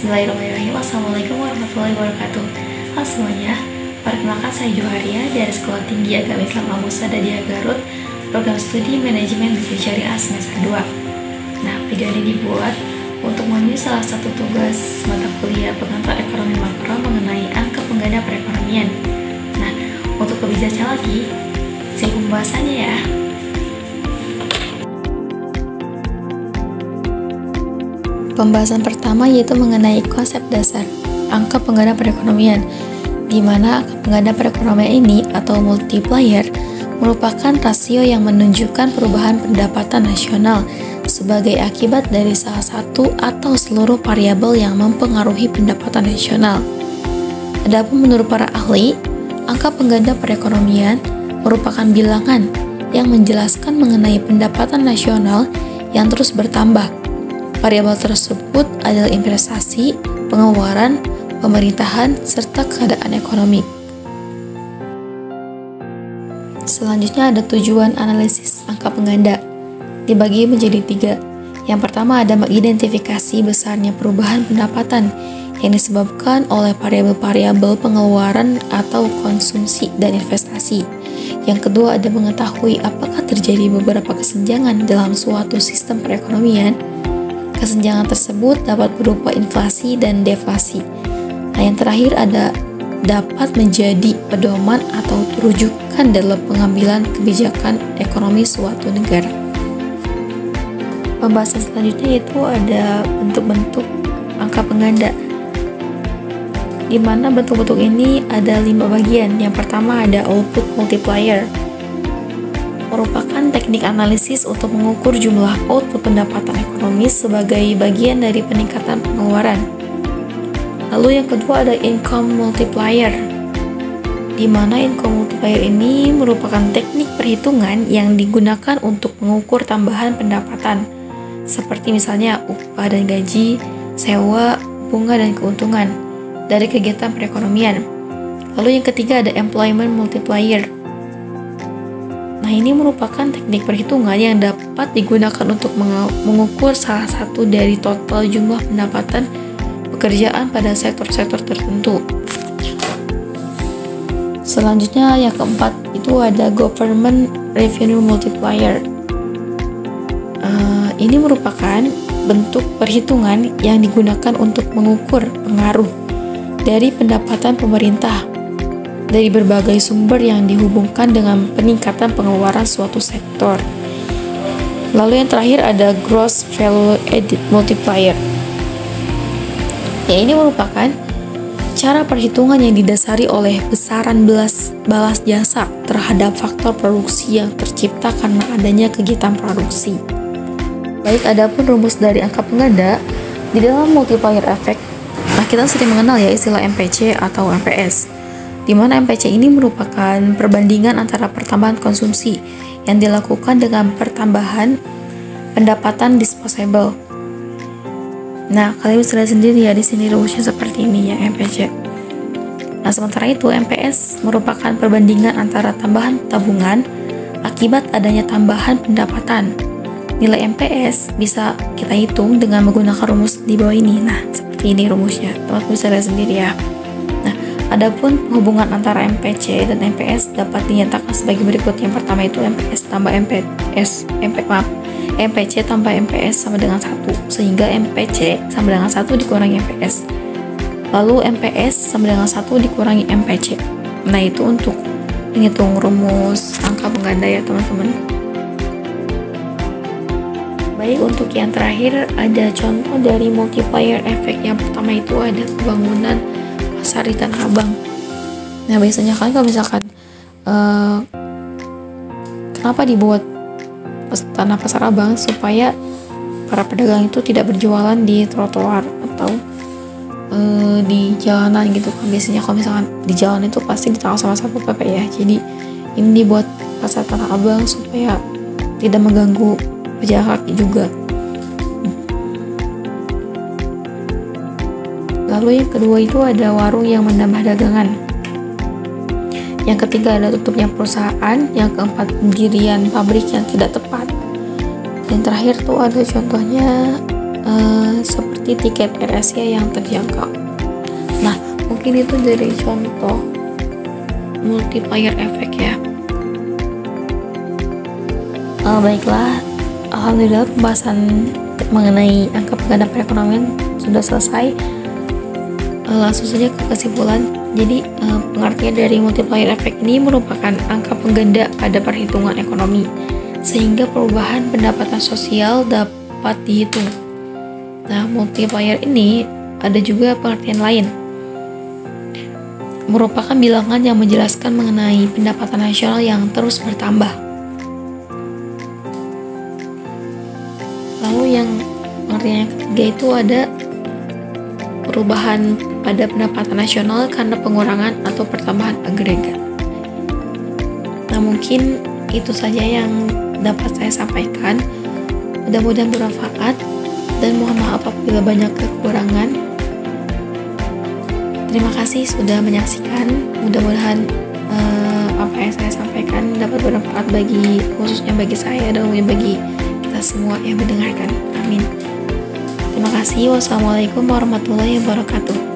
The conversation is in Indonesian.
Bismillahirrahmanirrahim. Assalamualaikum warahmatullahi wabarakatuh. Halo semuanya, perkenalkan saya Joharia dari Sekolah Tinggi Agama Islam Al-Musa Dadia Garut, program studi manajemen bisnis syariah semester 2. Nah, video ini dibuat untuk memenuhi salah satu tugas mata kuliah pengantar ekonomi makro mengenai angka pengganda perekonomian. Nah, untuk lebih jelasnya lagi, simak pembahasannya ya. Pembahasan pertama yaitu mengenai konsep dasar angka pengganda perekonomian, di mana angka pengganda perekonomian ini atau multiplier merupakan rasio yang menunjukkan perubahan pendapatan nasional sebagai akibat dari salah satu atau seluruh variabel yang mempengaruhi pendapatan nasional. Adapun menurut para ahli, angka pengganda perekonomian merupakan bilangan yang menjelaskan mengenai pendapatan nasional yang terus bertambah. Variabel tersebut adalah investasi, pengeluaran, pemerintahan, serta keadaan ekonomi. Selanjutnya ada tujuan analisis angka pengganda. Dibagi menjadi 3. Yang pertama ada mengidentifikasi besarnya perubahan pendapatan yang disebabkan oleh variabel-variabel pengeluaran atau konsumsi dan investasi. Yang kedua ada mengetahui apakah terjadi beberapa kesenjangan dalam suatu sistem perekonomian. Kesenjangan tersebut dapat berupa inflasi dan deflasi. Nah, yang terakhir ada dapat menjadi pedoman atau rujukan dalam pengambilan kebijakan ekonomi suatu negara. Pembahasan selanjutnya yaitu ada bentuk-bentuk angka pengganda, di mana bentuk-bentuk ini ada 5 bagian. Yang pertama ada output multiplier, merupakan teknik analisis untuk mengukur jumlah output pendapatan ekonomi sebagai bagian dari peningkatan pengeluaran. Lalu yang kedua ada income multiplier, di mana income multiplier ini merupakan teknik perhitungan yang digunakan untuk mengukur tambahan pendapatan, seperti misalnya upah dan gaji, sewa, bunga dan keuntungan dari kegiatan perekonomian. Lalu yang ketiga ada employment multiplier. Nah, ini merupakan teknik perhitungan yang dapat digunakan untuk mengukur salah satu dari total jumlah pendapatan pekerjaan pada sektor-sektor tertentu. Selanjutnya yang keempat itu ada government revenue multiplier. Ini merupakan bentuk perhitungan yang digunakan untuk mengukur pengaruh dari pendapatan pemerintah dari berbagai sumber yang dihubungkan dengan peningkatan pengeluaran suatu sektor. Lalu yang terakhir ada gross value added multiplier. Ini merupakan cara perhitungan yang didasari oleh besaran balas jasa terhadap faktor produksi yang tercipta karena adanya kegiatan produksi. Baik, adapun rumus dari angka pengganda di dalam multiplier effect. Nah, kita sering mengenal ya istilah MPC atau MPS, di mana MPC ini merupakan perbandingan antara pertambahan konsumsi yang dilakukan dengan pertambahan pendapatan disposable. Nah, kalian bisa lihat sendiri ya di sini rumusnya seperti ini ya MPC. Nah, sementara itu MPS merupakan perbandingan antara tambahan tabungan akibat adanya tambahan pendapatan. Nilai MPS bisa kita hitung dengan menggunakan rumus di bawah ini. Nah, seperti ini rumusnya. Teman-teman bisa lihat sendiri ya. Adapun hubungan antara MPC dan MPS dapat dinyatakan sebagai berikut. Yang pertama itu MPC tambah MPS sama dengan 1, sehingga MPC sama dengan 1 dikurangi MPS. Lalu MPS sama dengan 1 dikurangi MPC. Nah, itu untuk menghitung rumus angka pengganda ya teman-teman. Baik, untuk yang terakhir ada contoh dari multiplier effect. Yang pertama itu ada pembangunan pasar di Tanah Abang. Nah, biasanya kan kalau misalkan kenapa dibuat tanah pasar Abang, supaya para pedagang itu tidak berjualan di trotoar atau di jalanan gitu kan. Biasanya kalau misalkan di jalan itu pasti ditangkap sama Satpol PP ya. Jadi ini dibuat pasar Tanah Abang supaya tidak mengganggu pejalan kaki juga. Lalu yang kedua itu ada warung yang menambah dagangan. Yang ketiga ada tutupnya perusahaan. Yang keempat pendirian pabrik yang tidak tepat. Yang terakhir tuh ada contohnya seperti seperti tiket AirAsia yang terjangkau. Nah, mungkin itu dari contoh multiplier effect ya. Baiklah, alhamdulillah pembahasan mengenai angka pengganda perekonomian sudah selesai. Langsung saja ke kesimpulan. Jadi pengertian dari multiplier effect ini merupakan angka pengganda pada perhitungan ekonomi, sehingga perubahan pendapatan sosial dapat dihitung. Nah, multiplier ini ada juga pengertian lain, merupakan bilangan yang menjelaskan mengenai pendapatan nasional yang terus bertambah. Lalu yang pengertian yang ketiga itu ada perubahan pada pendapatan nasional karena pengurangan atau pertambahan agregat. Nah, mungkin itu saja yang dapat saya sampaikan. Mudah-mudahan bermanfaat dan mohon maaf apabila banyak kekurangan. Terima kasih sudah menyaksikan. Mudah-mudahan apa yang saya sampaikan dapat bermanfaat khususnya bagi saya dan bagi kita semua yang mendengarkan. Amin. Terima kasih. Wassalamualaikum warahmatullahi wabarakatuh.